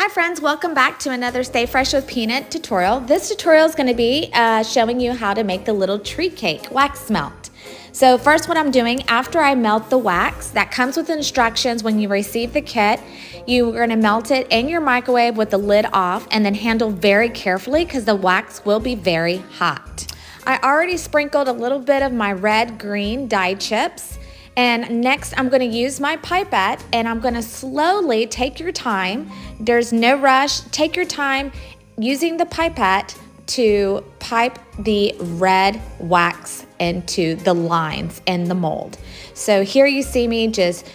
Hi friends, welcome back to another Stay Fresh with Peanut tutorial. This tutorial is going to be showing you how to make the little tree cake wax melt. So first what I'm doing, after I melt the wax, that comes with instructions when you receive the kit. You're going to melt it in your microwave with the lid off and then handle very carefully because the wax will be very hot. I already sprinkled a little bit of my red-green dye chips. And next I'm going to use my pipette and I'm going to slowly take your time. There's no rush. Take your time using the pipette to pipe the red wax into the lines in the mold. So here you see me just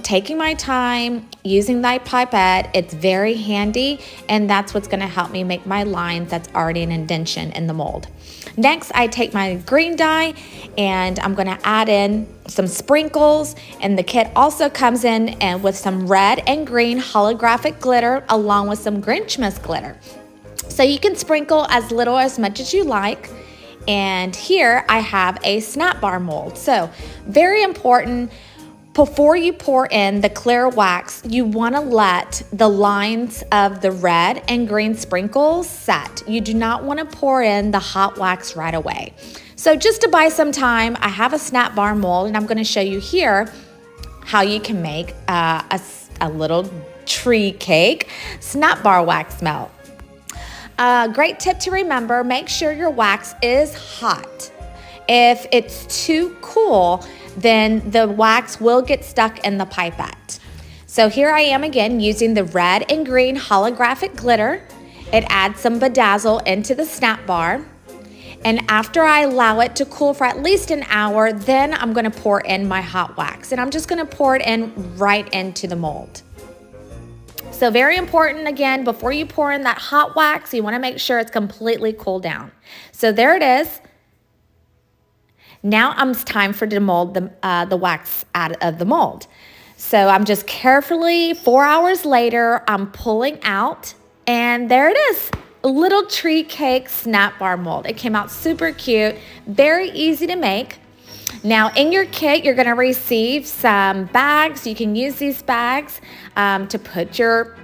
taking my time, using that pipette. It's very handy and that's what's going to help me make my lines that's already an indentation in the mold. Next, I take my green dye and I'm going to add in some sprinkles, and the kit also comes in and with some red and green holographic glitter along with some Grinchmas glitter. So you can sprinkle as little as much as you like. And here I have a Snapbar mold. So very important, before you pour in the clear wax, you want to let the lines of the red and green sprinkles set. You do not want to pour in the hot wax right away. So just to buy some time, I have a Snapbar mold and I'm going to show you here how you can make a little tree cake Snapbar wax melt. Great tip to remember, make sure your wax is hot. If it's too cool, then the wax will get stuck in the pipette. So here I am again using the red and green holographic glitter. It adds some bedazzle into the Snapbar. And after I allow it to cool for at least an hour, then I'm going to pour in my hot wax. And I'm just going to pour it in right into the mold. So very important, again, before you pour in that hot wax, you want to make sure it's completely cooled down. So there it is. Now it's time for to mold the wax out of the mold. So I'm just carefully, 4 hours later, I'm pulling out, and there it is. A little tree cake Snapbar mold. It came out super cute, very easy to make. Now in your kit, you're gonna receive some bags. You can use these bags to put your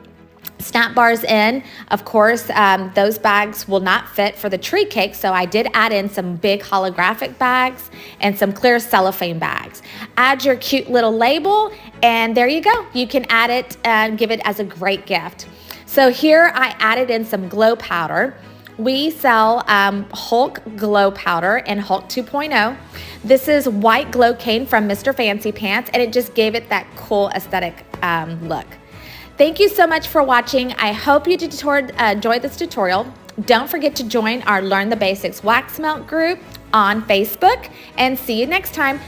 Snapbars in. Of course, those bags will not fit for the tree cake, so I did add in some big holographic bags and some clear cellophane bags. Add your cute little label, and there you go. You can add it and give it as a great gift. So here I added in some glow powder. We sell Hulk Glow Powder and Hulk 2.0. This is white glow cane from Mr. Fancy Pants, and it just gave it that cool aesthetic look. Thank you so much for watching. I hope you enjoyed this tutorial. Don't forget to join our Learn the Basics Wax Melt group on Facebook, and see you next time.